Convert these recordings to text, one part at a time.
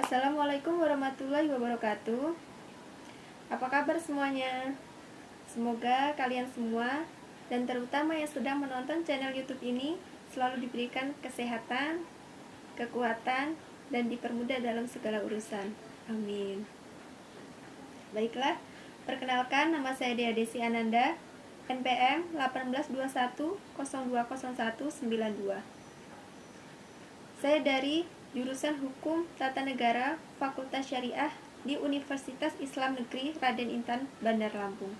Assalamualaikum warahmatullahi wabarakatuh. Apa kabar semuanya? Semoga kalian semua dan terutama yang sedang menonton channel YouTube ini selalu diberikan kesehatan, kekuatan, dan dipermudah dalam segala urusan. Amin. Baiklah, perkenalkan, nama saya Dea Desi Ananda, NPM 1821020192. Saya dari jurusan Hukum Tata Negara Fakultas Syariah di Universitas Islam Negeri Raden Intan, Bandar Lampung.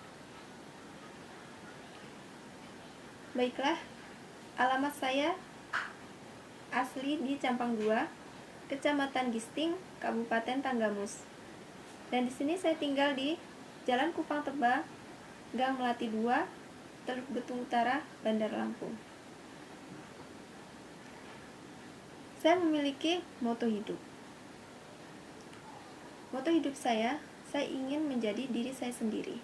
Baiklah, alamat saya asli di Campang 2, Kecamatan Gisting, Kabupaten Tanggamus. Dan di sini saya tinggal di Jalan Kupang Tebak, Gang Melati 2, Teluk Betung Utara, Bandar Lampung. Saya memiliki moto hidup. Moto hidup saya ingin menjadi diri saya sendiri.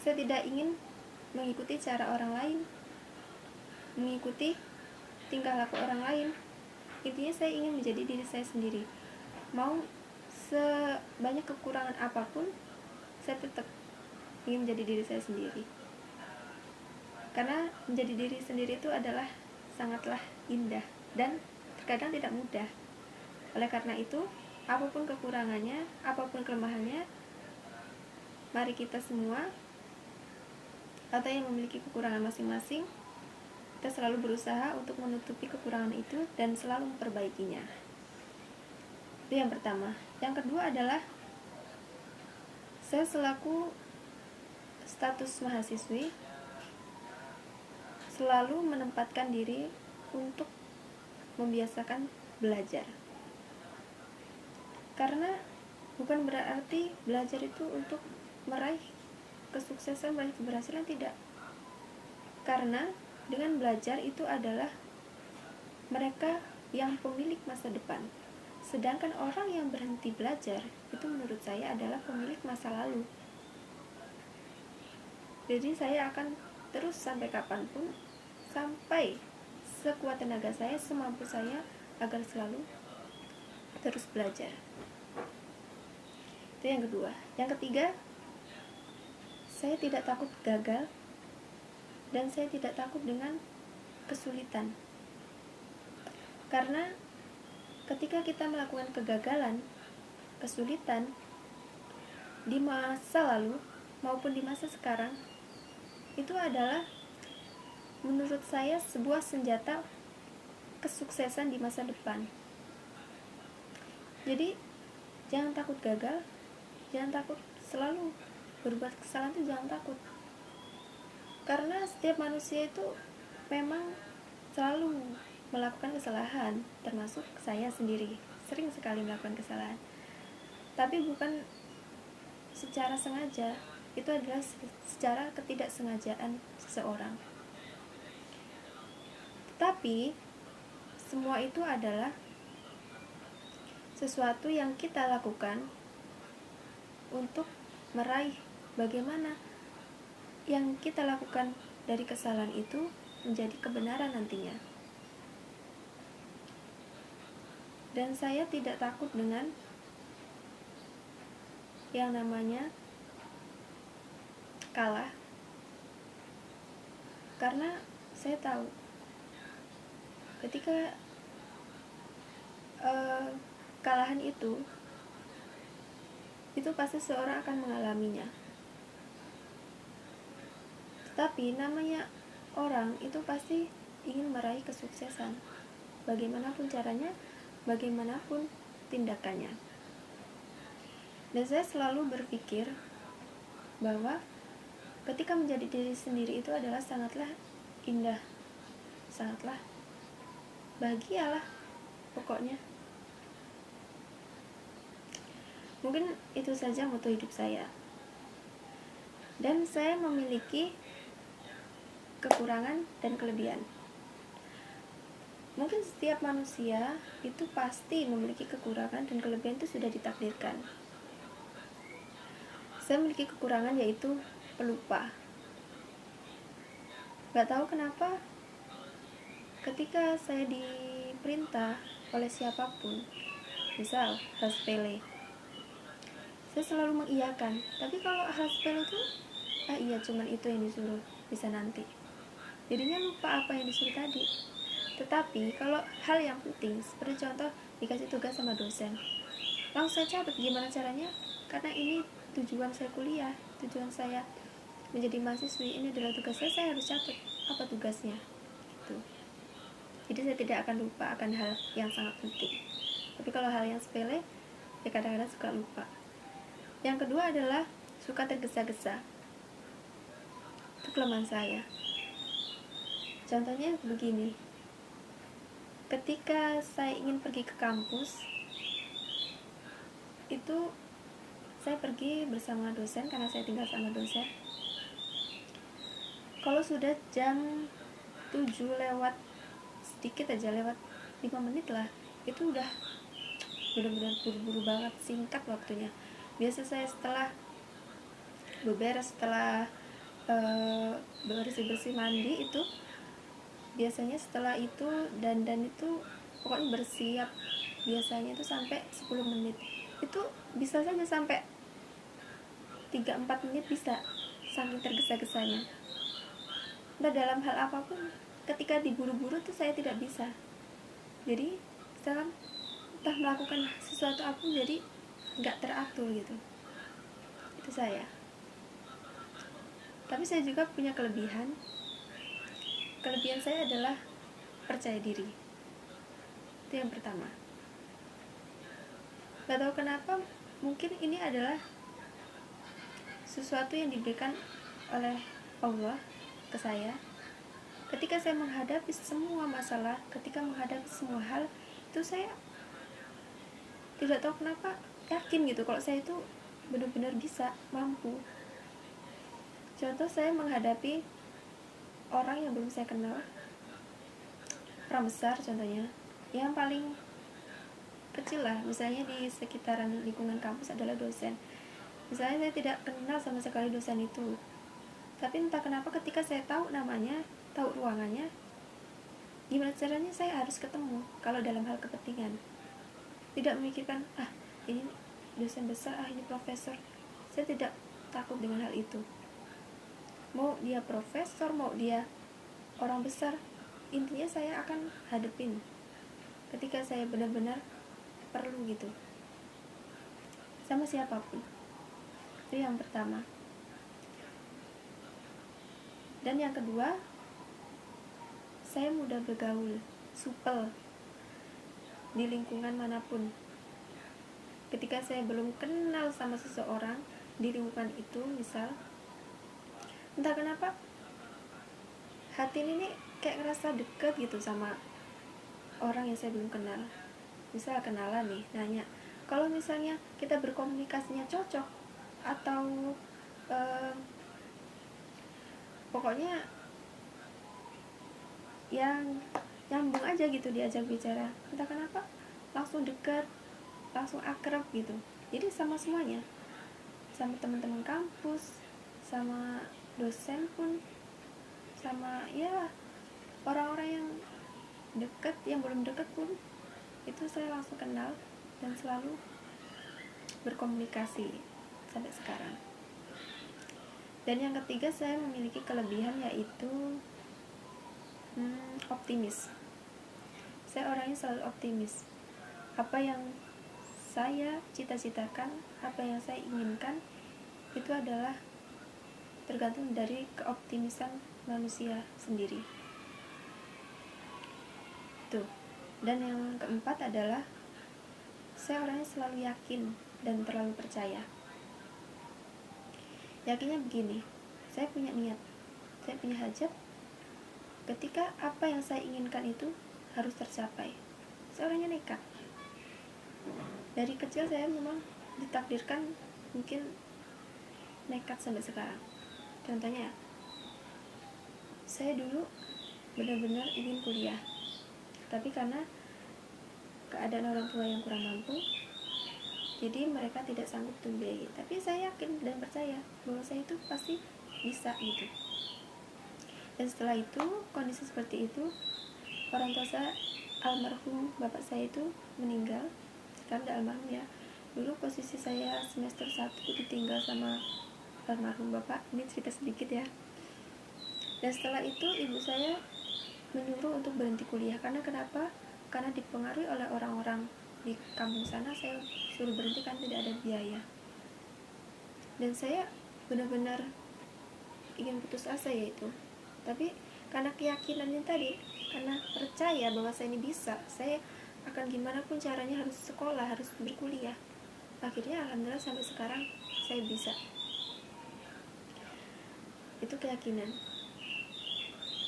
Saya tidak ingin mengikuti cara orang lain, mengikuti tingkah laku orang lain. Intinya saya ingin menjadi diri saya sendiri. Mau sebanyak kekurangan apapun, saya tetap ingin menjadi diri saya sendiri. Karena menjadi diri sendiri itu adalah sangatlah indah dan terkadang tidak mudah. Oleh karena itu, apapun kekurangannya, apapun kelemahannya, mari kita semua atau yang memiliki kekurangan masing-masing, kita selalu berusaha untuk menutupi kekurangan itu dan selalu memperbaikinya. Itu yang pertama. Yang kedua adalah saya selaku status mahasiswi selalu menempatkan diri untuk membiasakan belajar. Karena bukan berarti belajar itu untuk meraih kesuksesan, meraih keberhasilan, tidak. Karena dengan belajar itu adalah mereka yang pemilik masa depan. Sedangkan orang yang berhenti belajar itu menurut saya adalah pemilik masa lalu. Jadi saya akan terus sampai kapanpun, sampai sekuat tenaga saya, semampu saya, agar selalu terus belajar. Itu yang kedua. Yang ketiga, saya tidak takut gagal dan saya tidak takut dengan kesulitan. Karena ketika kita melakukan kegagalan, kesulitan di masa lalu maupun di masa sekarang, itu adalah menurut saya sebuah senjata kesuksesan di masa depan. Jadi jangan takut gagal, jangan takut selalu berbuat kesalahan, itu jangan takut. Karena setiap manusia itu memang selalu melakukan kesalahan, termasuk saya sendiri sering sekali melakukan kesalahan. Tapi bukan secara sengaja, itu adalah secara ketidaksengajaan seseorang. Tapi semua itu adalah sesuatu yang kita lakukan untuk meraih bagaimana yang kita lakukan dari kesalahan itu menjadi kebenaran nantinya. Dan saya tidak takut dengan yang namanya kalah, karena saya tahu ketika kekalahan itu pasti seorang akan mengalaminya. Tetapi namanya orang itu pasti ingin meraih kesuksesan, bagaimanapun caranya, bagaimanapun tindakannya. Dan saya selalu berpikir bahwa ketika menjadi diri sendiri itu adalah sangatlah indah, sangatlah bahagialah pokoknya. Mungkin itu saja moto hidup saya. Dan saya memiliki kekurangan dan kelebihan. Mungkin setiap manusia itu pasti memiliki kekurangan dan kelebihan, itu sudah ditakdirkan. Saya memiliki kekurangan yaitu pelupa. Gak tahu kenapa ketika saya diperintah oleh siapapun misal hal sepele, saya selalu mengiyakan. Tapi kalau hal sepele itu, iya cuman itu yang disuruh, bisa nanti, jadinya lupa apa yang disuruh tadi. Tetapi kalau hal yang penting, seperti contoh dikasih tugas sama dosen, langsung saya catat gimana caranya, karena ini tujuan saya kuliah, tujuan saya menjadi mahasiswi, ini adalah tugas saya harus catat apa tugasnya gitu. Jadi saya tidak akan lupa akan hal yang sangat penting. Tapi kalau hal yang sepele, ya kadang-kadang suka lupa. Yang kedua adalah suka tergesa-gesa. Itu kelemahan saya. Contohnya begini, ketika saya ingin pergi ke kampus, itu saya pergi bersama dosen karena saya tinggal sama dosen. Kalau sudah jam 7 lewat sedikit aja, lewat 5 menit lah, itu udah benar-benar buru-buru banget, singkat waktunya. Biasa saya setelah beberes, setelah bersih-bersih mandi itu, biasanya setelah itu dandan itu pokoknya bersiap, biasanya itu sampai 10 menit. Itu bisa saja sampai 3-4 menit bisa, saking tergesa-gesanya. Nah, dalam hal apapun ketika diburu-buru tuh saya tidak bisa. Jadi misalkan entah melakukan sesuatu apa jadi nggak teratur gitu. Itu saya. Tapi saya juga punya kelebihan. Kelebihan saya adalah percaya diri. Itu yang pertama. Gak tahu kenapa, mungkin ini adalah sesuatu yang diberikan oleh Allah ke saya. Ketika saya menghadapi semua masalah, ketika menghadapi semua hal, itu saya tidak tahu kenapa yakin gitu kalau saya itu benar-benar bisa, mampu. Contoh, saya menghadapi orang yang belum saya kenal, orang besar contohnya, yang paling kecil lah, misalnya di sekitaran lingkungan kampus adalah dosen. Misalnya saya tidak kenal sama sekali dosen itu, tapi entah kenapa ketika saya tahu namanya, tahu ruangannya, gimana caranya saya harus ketemu kalau dalam hal kepentingan. Tidak memikirkan, ini dosen besar, ini profesor. Saya tidak takut dengan hal itu. Mau dia profesor, mau dia orang besar, intinya saya akan hadepin ketika saya benar-benar perlu gitu, sama siapapun. Itu yang pertama. Dan yang kedua, saya mudah bergaul, supel di lingkungan manapun. Ketika saya belum kenal sama seseorang di lingkungan itu, misal, entah kenapa hati ini kayak ngerasa deket gitu sama orang yang saya belum kenal. Misal kenalan nih, nanya, kalau misalnya kita berkomunikasinya cocok atau pokoknya yang nyambung aja gitu diajak bicara, entah kenapa langsung deket, langsung akrab gitu. Jadi sama semuanya, sama teman-teman kampus, sama dosen pun, sama ya orang-orang yang deket, yang belum deket pun, itu saya langsung kenal dan selalu berkomunikasi sampai sekarang. Dan yang ketiga, saya memiliki kelebihan yaitu optimis. Saya orangnya selalu optimis. Apa yang saya cita-citakan, apa yang saya inginkan, itu adalah tergantung dari keoptimisan manusia sendiri. Tuh. Dan yang keempat adalah saya orangnya selalu yakin dan terlalu percaya. Yakinnya begini, saya punya niat, saya punya hajat, ketika apa yang saya inginkan itu harus tercapai. Saya orangnya nekat. Dari kecil saya memang ditakdirkan mungkin nekat sampai sekarang. Contohnya, saya dulu benar-benar ingin kuliah, tapi karena keadaan orang tua yang kurang mampu, jadi mereka tidak sanggup untuk membiayai. Tapi saya yakin dan percaya bahwa saya itu pasti bisa gitu. Dan setelah itu, kondisi seperti itu, orang tua saya, almarhum bapak saya itu meninggal. karena almarhum ya. Dulu posisi saya semester 1 ditinggal sama almarhum bapak, ini cerita sedikit ya. Dan setelah itu ibu saya menyuruh untuk berhenti kuliah. Karena kenapa? Karena dipengaruhi oleh orang-orang di kampung sana, saya suruh berhenti kan tidak ada biaya. Dan saya benar-benar ingin putus asa yaitu. Tapi karena keyakinannya tadi, karena percaya bahwa saya ini bisa, saya akan gimana pun caranya harus sekolah, harus berkuliah. Akhirnya alhamdulillah sampai sekarang saya bisa. Itu keyakinan.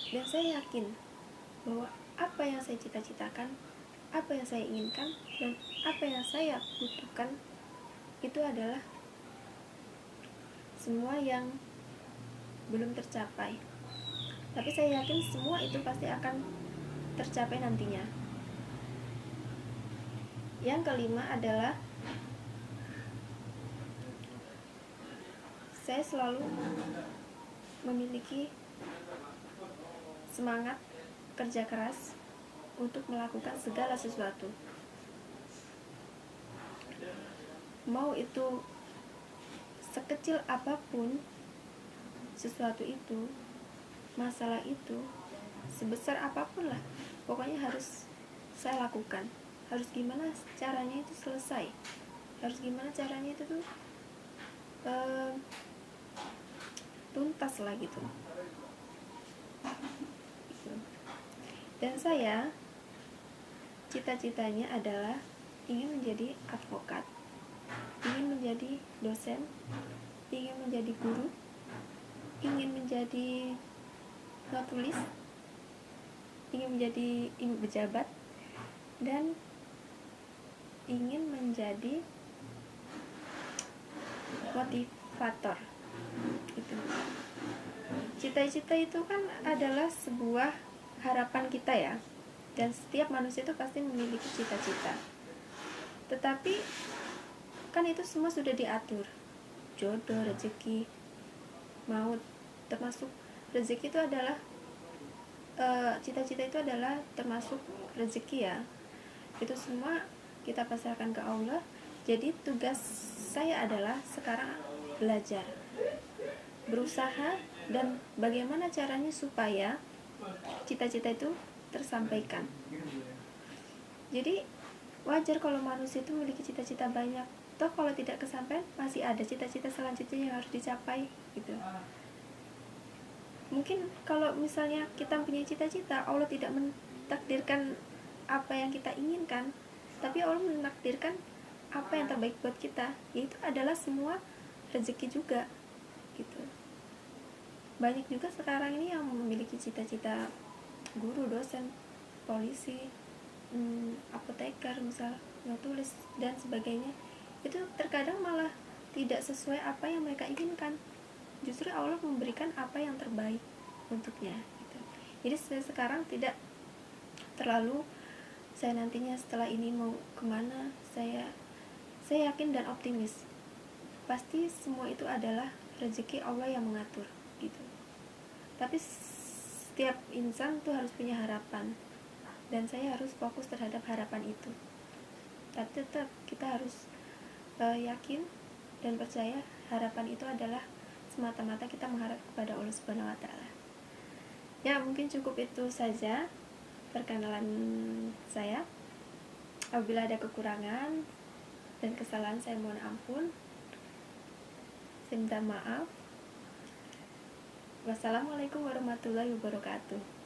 Dan saya yakin bahwa apa yang saya cita-citakan, apa yang saya inginkan, dan apa yang saya butuhkan itu adalah semua yang belum tercapai. Tapi saya yakin semua itu pasti akan tercapai nantinya. Yang kelima adalah saya selalu memiliki semangat kerja keras untuk melakukan segala sesuatu. Mau itu sekecil apapun sesuatu itu, masalah itu, sebesar apapun lah, pokoknya harus saya lakukan. Harus gimana caranya itu selesai, harus gimana caranya itu tuh tuntas lah gitu. Dan saya cita-citanya adalah ingin menjadi advokat, ingin menjadi dosen, ingin menjadi guru, ingin menjadi penulis, ingin menjadi pejabat, dan ingin menjadi motivator. Itu cita-cita itu kan adalah sebuah harapan kita ya, dan setiap manusia itu pasti memiliki cita-cita. Tetapi kan itu semua sudah diatur, jodoh, rezeki, maut, termasuk rezeki itu adalah cita-cita itu adalah termasuk rezeki ya. Itu semua kita pasrahkan ke Allah. Jadi tugas saya adalah sekarang belajar, berusaha, dan bagaimana caranya supaya cita-cita itu tersampaikan. Jadi wajar kalau manusia itu memiliki cita-cita banyak. Toh kalau tidak kesampaian masih ada cita-cita selanjutnya yang harus dicapai gitu. Mungkin kalau misalnya kita punya cita-cita, Allah tidak mentakdirkan apa yang kita inginkan, tapi Allah menakdirkan apa yang terbaik buat kita, yaitu adalah semua rezeki juga gitu. Banyak juga sekarang ini yang memiliki cita-cita guru, dosen, polisi, apoteker misal, tulis dan sebagainya. Itu terkadang malah tidak sesuai apa yang mereka inginkan. Justru Allah memberikan apa yang terbaik untuknya gitu. Jadi saya sekarang tidak terlalu saya nantinya setelah ini mau kemana, saya yakin dan optimis pasti semua itu adalah rezeki Allah yang mengatur gitu. Tapi setiap insan tuh harus punya harapan, dan saya harus fokus terhadap harapan itu. Tapi tetap kita harus yakin dan percaya harapan itu adalah semata-mata kita mengharap kepada Allah Subhanahu wa taala. Ya, mungkin cukup itu saja perkenalan saya. Apabila ada kekurangan dan kesalahan saya mohon ampun. Saya minta maaf. Wassalamualaikum warahmatullahi wabarakatuh.